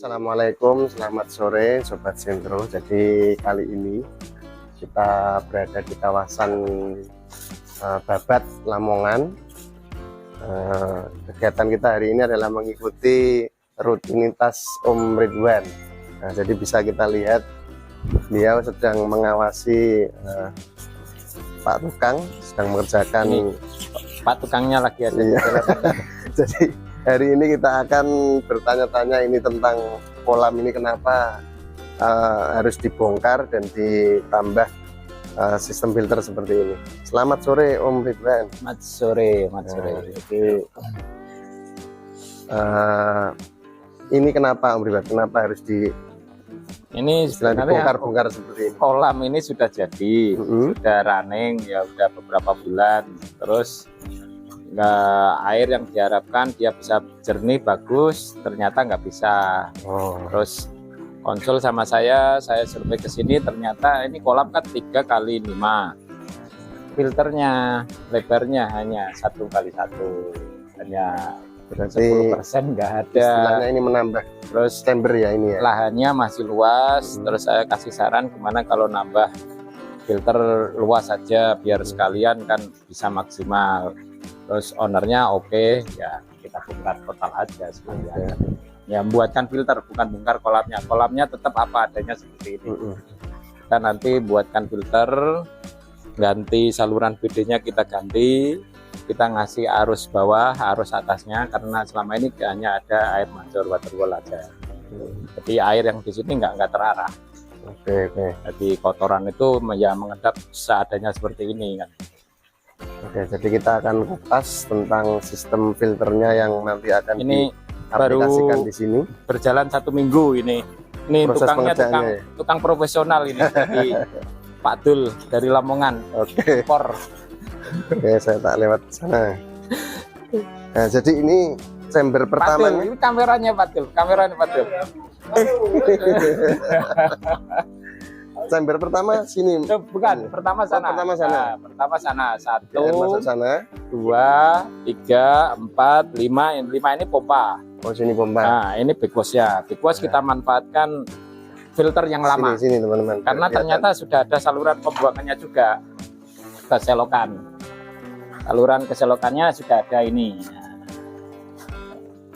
Assalamualaikum, selamat sore Sobat Sentro. Jadi kali ini kita berada di kawasan Babat, Lamongan. Kegiatan kita hari ini adalah mengikuti rutinitas Om Ridwan. Jadi bisa kita lihat beliau sedang mengawasi Pak Tukang sedang mengerjakan. Ini Pak Tukangnya lagi ada. Iya. Jadi hari ini kita akan bertanya-tanya ini tentang kolam ini kenapa harus dibongkar dan ditambah sistem filter seperti ini. Selamat sore Om Ridwan. Selamat sore, selamat sore. Jadi ini kenapa Om Ridwan? Kenapa harus Ini sebenarnya dibongkar seperti ini? kolam ini sudah jadi, sudah running ya, udah beberapa bulan. Terus air yang diharapkan dia bisa jernih bagus, ternyata nggak bisa. Terus konsul sama saya survei ke sini, ternyata ini kolam kan 3x5, filternya lebarnya hanya 1x1, hanya berarti 10% nggak ada. istilahnya ini menambah Terus chamber ya ini ya. lahannya masih luas. Terus saya kasih saran gimana kalau nambah filter luas saja biar sekalian kan bisa maksimal. Terus ownernya oke, ya kita bongkar total aja sekalian. Ya buatkan filter, bukan bongkar kolamnya. Kolamnya tetap apa adanya seperti ini. Kita nanti buatkan filter, ganti saluran PD-nya kita ganti, kita ngasih arus bawah, arus atasnya, karena selama ini hanya ada air mancur water wall aja. Jadi air yang di sini nggak terarah. Oke. Jadi kotoran itu ya mengendap seadanya seperti ini kan. Oke, jadi kita akan kupas tentang sistem filternya yang nanti akan Ini diaplikasikan baru di sini. berjalan 1 minggu ini. Ini Proses tukangnya pengerjaannya tukang profesional ini. Jadi Pak Dul dari Lamongan. Oke. Por. Oke, saya tak lewat sana. Nah, jadi ini chamber pertama. Dul, ini kameranya Pak Dul, kameranya Pak Dul. Chamber pertama sini. Bukan, pertama sana. Pertama sana. Nah, pertama sana. Air masuk 1, sana. 2, 3, 4, 5. 5 ini pompa. Oh, sini pompa. Nah, ini backwash-nya. Backwash kita manfaatkan filter yang lama. Sini teman-teman. Karena ternyata sudah ada saluran pembuangannya juga ke selokan. Saluran keselokannya sudah ada ini.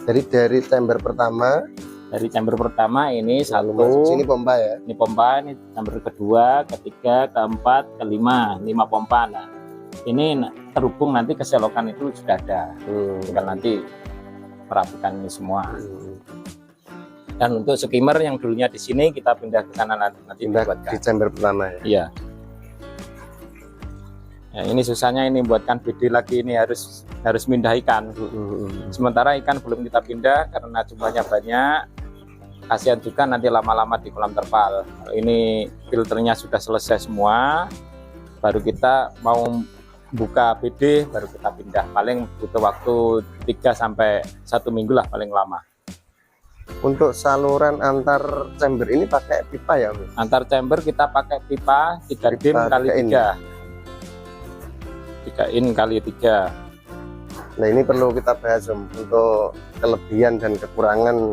Jadi dari chamber pertama, Dari chamber pertama ini lalu 1, masuk sini pompa ya. ini pompa, ini chamber kedua, ketiga, keempat, kelima, 5 pompa. Nah, ini terhubung nanti ke selokan itu sudah ada. Tinggal nanti merapikan ini semua. Dan untuk skimmer yang dulunya di sini kita pindah ke sana nanti Pindah dibuatkan. di chamber pertama ya. Iya. Ya, ini susahnya ini buatkan BD lagi, ini harus pindah ikan. Sementara ikan belum kita pindah karena jumlahnya banyak. Kasihan juga nanti lama-lama di kolam terpal. Ini filternya sudah selesai semua, baru kita mau buka BD, baru kita pindah. Paling butuh waktu 3 sampai 1 minggu lah paling lama. Untuk saluran antar chamber ini pakai pipa ya, Om? Antar chamber kita pakai pipa 3 dim kali 3. 3 in kali 3. Nah, ini perlu kita bahas, Om, untuk kelebihan dan kekurangan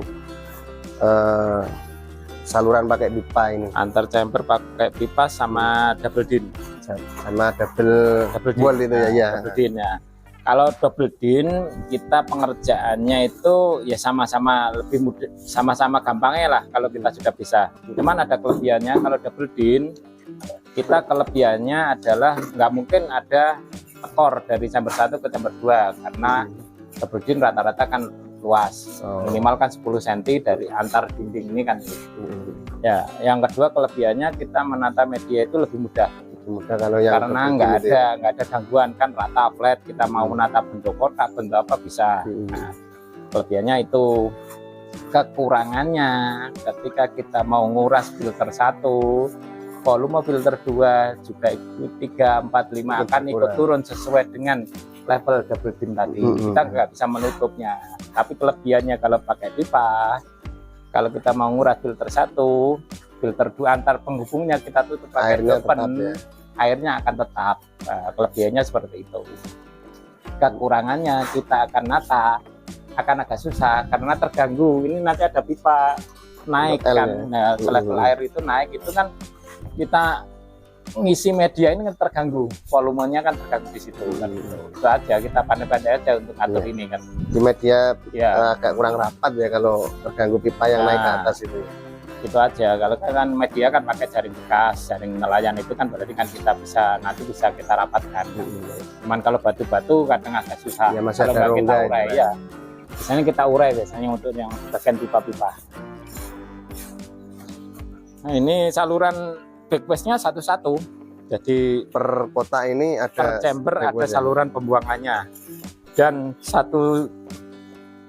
saluran pakai pipa ini. Antar chamber pakai pipa sama double din. Sama double wall itu ya. Ya. Double din ya. Kalau double din kita pengerjaannya itu ya sama-sama lebih mudah, sama-sama gampangnya lah kalau kita sudah bisa. Cuman ada kelebihannya kalau double din, kita kelebihannya adalah nggak mungkin ada tekor dari chamber 1 ke chamber 2 karena double din rata-rata kan luas, minimal kan 10 cm dari antar dinding ini kan. Ya, yang kedua kelebihannya kita menata media itu lebih mudah. Kalau yang Karena nggak ada gangguan kan, rata flat. Kita mau menata bentuk kotak, bentuk apa bisa. Nah, kelebihannya itu. Kekurangannya ketika kita mau nguras filter 1, volume filter 2 juga ikut 3, 4, 5 akan ikut turun sesuai dengan level double din tadi. Kita nggak bisa menutupnya. Tapi kelebihannya kalau pakai pipa, kalau kita mau nguras filter 1, filter 2 antar penghubungnya kita tutup pakai open, airnya akan tetap. Kelebihannya seperti itu. Kekurangannya kita akan nata akan agak susah karena terganggu. Ini nanti ada pipa naik L kan. ya? Nah, selevel air itu naik, itu kan kita ngisi media ini kan terganggu, volumenya kan terganggu di situ kan. Itu aja, kita pandai-pandai aja untuk atur ini kan. Di media Ya, agak kurang rapat ya kalau terganggu pipa yang naik ke Nah. atas itu. itu aja. Kalau kan media kan pakai jaring bekas, jaring nelayan itu kan berarti kan kita nanti bisa kita rapatkan. Cuman kalau batu-batu kadang agak susah. Ya, masih kalau ada nggak kita rongga urai, itu, ya. Biasanya kita urai biasanya untuk yang bagian pipa-pipa. Nah, ini saluran backwash-nya satu-satu. Jadi Per kota ini ada per chamber ada backwash ya? saluran pembuangannya. Dan satu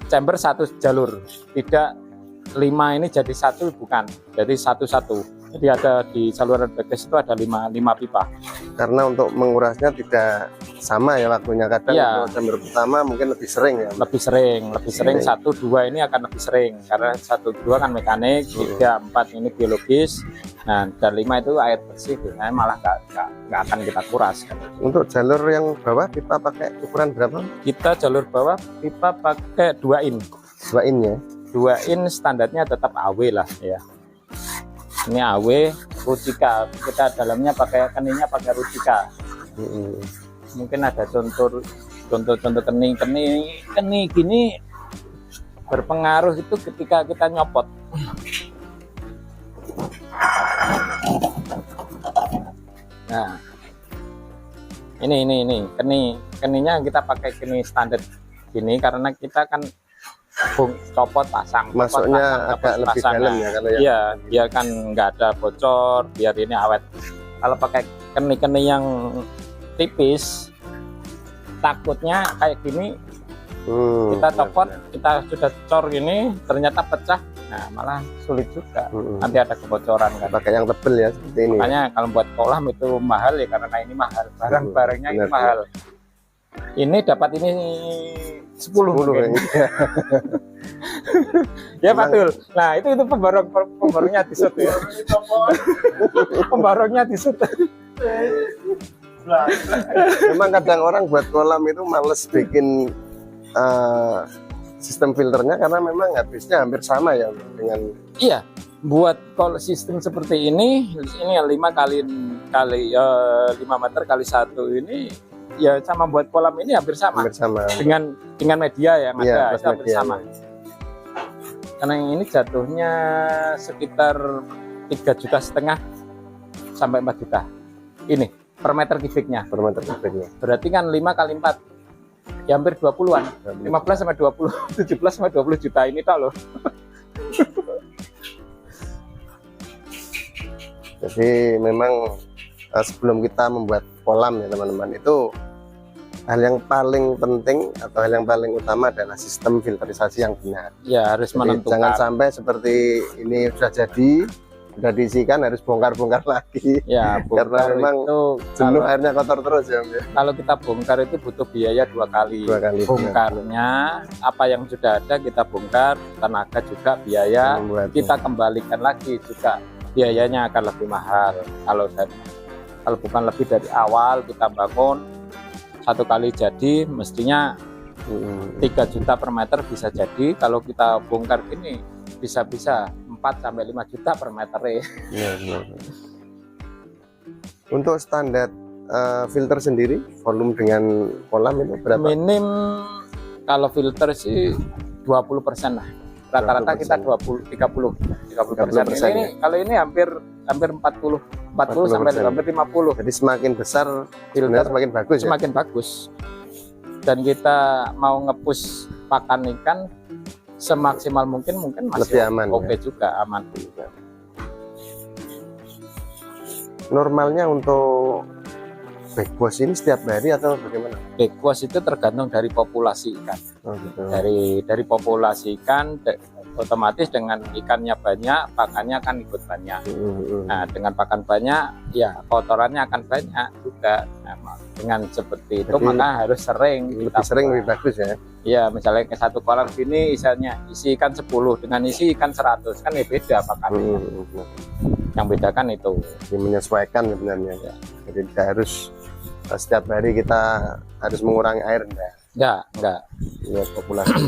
chamber satu jalur. Tidak 5 ini jadi satu, bukan. Jadi satu-satu. Jadi ada di saluran backwash itu ada 5 pipa. Karena untuk mengurasnya tidak sama ya waktunya. Kadang Iya. untuk chamber pertama mungkin lebih sering ya. Lebih sering 1-2 ini akan lebih sering karena 1-2 kan mekanik, 3-4 ini biologis. Nah, dan 5 itu air bersih, biasanya malah nggak akan kita kuras. Untuk jalur yang bawah pipa pakai ukuran berapa? Kita jalur bawah pipa pakai 2 in. 2 in ya. 2 in standarnya tetap AW lah ya. Ini AW Rucika, kita dalamnya pakai keningnya pakai Rucika. Mungkin ada contoh kening gini berpengaruh itu ketika kita nyopot. Nah, ini keningnya kita pakai kening standar gini karena kita kan copot pasang. Masuknya agak lebih dalam ya kalau ya. Iya, biar kan nggak ada bocor, biar ini awet. Kalau pakai kening yang tipis, takutnya kayak gini kita copot, kita sudah cor gini, ternyata pecah, nah malah sulit juga. Nanti ada kebocoran kan. Pakai yang tebel ya seperti ini. Makanya kalau buat kolam itu mahal ya karena ini mahal, barang-barangnya ini Benar, mahal. Ini dapat ini 10 mungkin. Ya betul. Nah itu pemborongnya disut ya. Pemborongnya disut. Memang kadang orang buat kolam itu males bikin sistem filternya karena memang habisnya hampir sama ya dengan. Iya, buat kalau sistem seperti ini 5 kali 5 meter kali 1 ini ya sama buat kolam ini hampir sama. Dengan media yang ada itu hampir sama. Karena yang ini jatuhnya sekitar 3,5 juta sampai 4 juta. Ini per meter kubiknya. Berarti kan 5 kali 4 ya hampir 20-an. 15 sampai 20, 17 sampai 20 juta ini tak loh. Jadi memang sebelum kita membuat kolam ya teman-teman, itu hal yang paling penting atau hal yang paling utama adalah sistem filterisasi yang benar. Ya harus menentukan. Jangan sampai seperti ini sudah jadi, sudah diisikan harus bongkar-bongkar lagi. Ya, karena memang itu jenuh airnya kotor terus ya. Kalau kita bongkar itu butuh biaya 2 kali. Bongkarnya apa yang sudah ada kita bongkar, tenaga juga biaya, kita kembalikan lagi juga biayanya akan lebih mahal. Kalau bukan lebih dari awal kita bangun 1 kali jadi mestinya 3 juta per meter bisa jadi. Kalau kita bongkar gini bisa-bisa 4 sampai 5 juta per meter ya. Untuk standar filter sendiri volume dengan kolam itu berapa? Minim kalau filter sih 20% lah. Rata-rata kita 30%. Ini kalau ini hampir 40 sampai hampir 50. Jadi semakin besar filter semakin bagus ya? Semakin bagus. Dan kita mau ngepush pakan ikan semaksimal mungkin masih lebih aman. Oke juga, aman. Normalnya untuk backwash ini setiap hari atau bagaimana? Backwash itu tergantung dari populasi ikan. Gitu. Dari populasi ikan otomatis dengan ikannya banyak, pakannya akan ikut banyak. Nah, dengan pakan banyak, ya kotorannya akan banyak juga. Nah, dengan seperti itu maka harus sering. Lebih sering lebih bagus ya? Ya, misalnya ke 1 kolam gini isi ikan 10 dengan isi ikan 100 kan ya beda pakannya. Yang beda kan itu. Jadi menyesuaikan sebenarnya ya. Jadi tidak harus setiap hari kita harus mengurangi air enggak. Lihat populasi.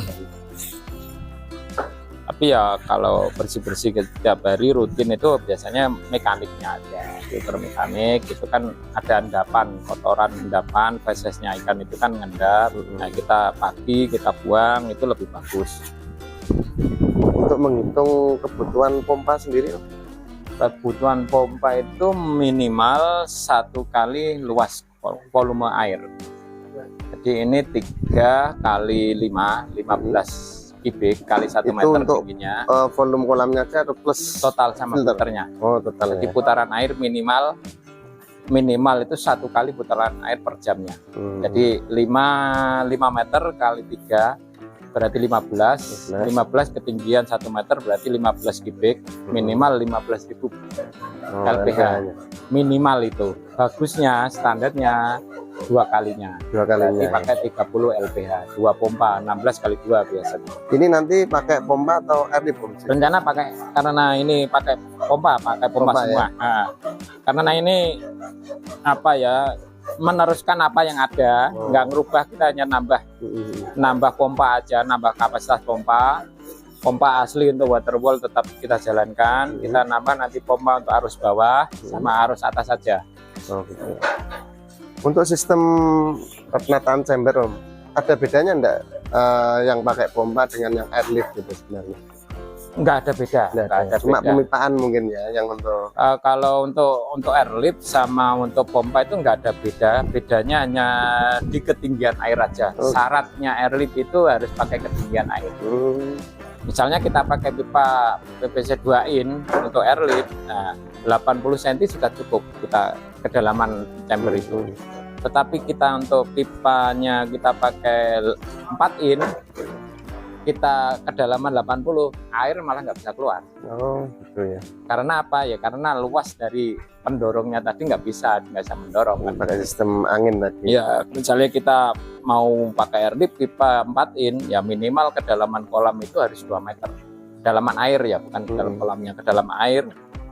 Tapi ya kalau bersih-bersih setiap hari rutin itu biasanya mekaniknya aja. Filter mekanik itu kan ada endapan, kotoran endapan, fesesnya ikan itu kan ngendap. Nah kita pagi kita buang itu lebih bagus. Untuk menghitung kebutuhan pompa sendiri, Kebutuhan pompa itu minimal 1 kali luas volume air. Jadi ini 3 kali 5, 15 kubik kali 1 itu meter untuk tingginya. volume kolamnya aja atau plus Total sama filter? filternya. Oh total. Jadi Ya. putaran air minimal itu 1 kali putaran air per jamnya. Jadi 5 meter kali 3 berarti 15 ketinggian 1 meter berarti 15 kubik, minimal 15.000 LPH. Minimal itu. Bagusnya standarnya 2 kalinya. 2 kalinya. Berarti pakai 30 LPH, 2 pompa, 16 kali 2 biasanya. Ini nanti pakai pompa atau air lift? Rencana pakai, karena ini pakai pompa Pompa, semua. ya? Nah, karena ini apa ya, meneruskan apa yang ada, nggak ngerubah, kita hanya nambah pompa aja, nambah kapasitas pompa asli untuk water wall tetap kita jalankan, kita nambah nanti pompa untuk arus bawah sama arus atas saja. Oh, gitu. Untuk sistem penataan chamber, Om, ada bedanya enggak yang pakai pompa dengan yang air lift gitu sebenarnya? Nggak ada beda, nggak ada Cuma beda. pemipaan mungkin ya yang untuk Kalau untuk air lift sama untuk pompa itu nggak ada beda. Bedanya hanya di ketinggian air aja. Syaratnya air lift itu harus pakai ketinggian air. Misalnya kita pakai pipa PVC 2 in untuk air lift, nah 80 cm sudah cukup kita kedalaman chamber itu. Tetapi kita untuk pipanya kita pakai 4 in, kita kedalaman 80, air malah nggak bisa keluar. Oh gitu ya. Karena apa ya? Karena luas dari pendorongnya tadi nggak bisa mendorong. Kan? Pakai sistem angin tadi. Ya, misalnya kita mau pakai air lift pipa 4 in, ya minimal kedalaman kolam itu harus 2 meter. Kedalaman air ya, bukan dalam kolamnya, kedalaman air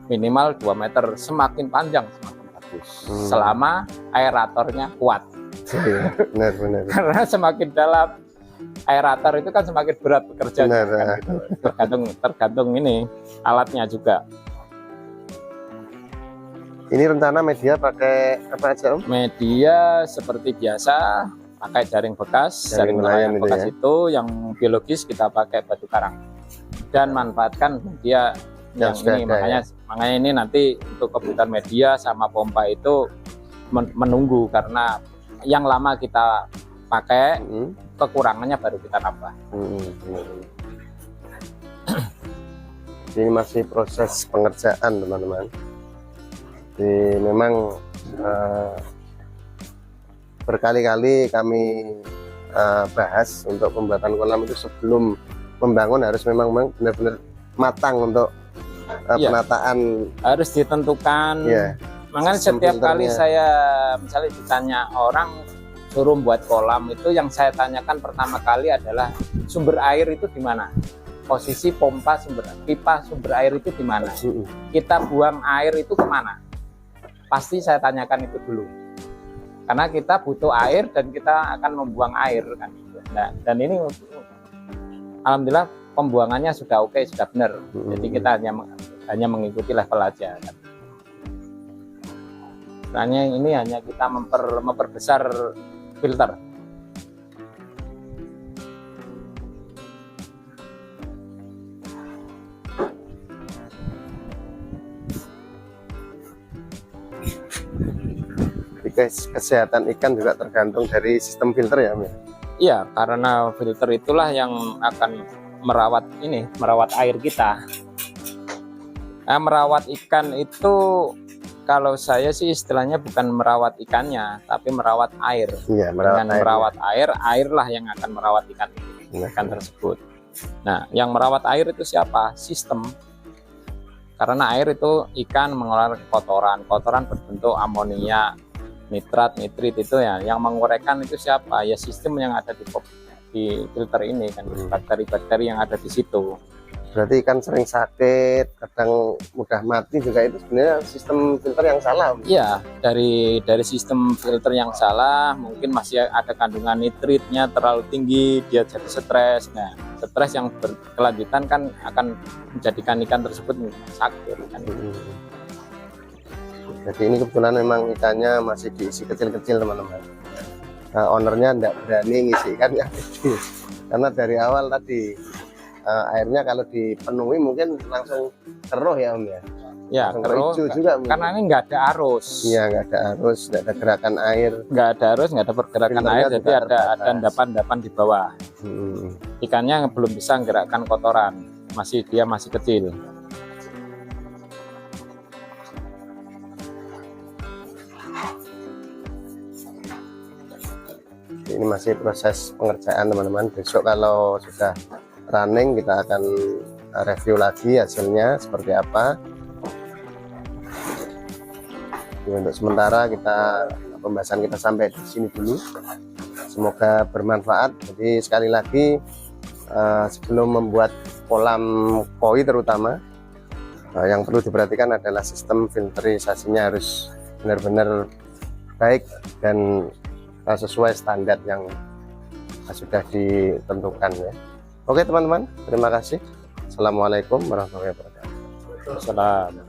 minimal 2 meter. Semakin panjang semakin bagus. Selama aeratornya kuat. Benar. Karena semakin dalam aerator itu kan semakin berat bekerjanya. Kan, gitu. Tergantung ini alatnya juga. Ini rencana media pakai apa aja, Om? Media seperti biasa, pakai jaring bekas, jaring nelayan bekas ya? itu yang biologis kita pakai batu karang. Dan manfaatkan media yang ini, makanya ini nanti untuk kebutuhan media sama pompa itu menunggu, karena yang lama kita pakai, kekurangannya baru kita nambah. Ini masih proses pengerjaan, teman-teman. Jadi memang berkali-kali kami bahas untuk pembuatan kolam itu sebelum membangun harus memang benar-benar matang untuk penataan. Harus ditentukan. Ya, makanya setiap kali saya misalnya ditanya orang suruh buat kolam, itu yang saya tanyakan pertama kali adalah sumber air itu di mana? Posisi pompa pipa sumber air itu di mana? Kita buang air itu kemana? Pasti saya tanyakan itu dulu. Karena kita butuh air dan kita akan membuang air kan. Nah, dan ini alhamdulillah pembuangannya sudah oke, sudah benar. Jadi kita hanya mengikuti level aja kan. Hanya ini hanya kita memperbesar filter. Kesehatan ikan juga tergantung dari sistem filter ya, Om? Iya, karena filter itulah yang akan merawat air kita. Nah, merawat ikan itu kalau saya sih istilahnya bukan merawat ikannya, tapi merawat air. Iya, merawat air, airlah yang akan merawat ikan tersebut. Nah, yang merawat air itu siapa? Sistem. Karena air itu ikan mengeluarkan kotoran berbentuk amonia, nitrat, nitrit itu ya. Yang menguraikan itu siapa? Ya sistem yang ada di filter ini kan, bakteri-bakteri yang ada di situ. Berarti ikan sering sakit, kadang mudah mati juga, itu sebenarnya sistem filter yang salah. Iya, dari sistem filter yang salah, mungkin masih ada kandungan nitritnya terlalu tinggi, dia jadi stres. Nah, stres yang berkelanjutan kan akan menjadikan ikan tersebut sakit kan. Jadi ini kebetulan memang ikannya masih diisi kecil-kecil teman-teman. Nah, ownernya tidak berani ngisi ikan yang gede karena dari awal tadi airnya kalau dipenuhi mungkin langsung keruh ya Om ya. Ya, Langsung keruh, hijau juga mungkin. karena ini nggak ada arus. Iya, nggak ada arus, nggak ada gerakan air. Nggak ada arus, nggak ada pergerakan Filternya air, juga jadi ada terbatas. endapan-endapan di bawah. Ikannya belum bisa menggerakkan kotoran, dia masih kecil. Ini masih proses pengerjaan teman-teman. Besok kalau sudah running kita akan review lagi hasilnya seperti apa. Jadi untuk sementara pembahasan kita sampai di sini dulu. Semoga bermanfaat. Jadi sekali lagi sebelum membuat kolam koi terutama yang perlu diperhatikan adalah sistem filterisasinya harus benar-benar baik dan sesuai standar yang sudah ditentukan ya. Oke teman-teman, terima kasih. Assalamualaikum warahmatullahi wabarakatuh. Salam.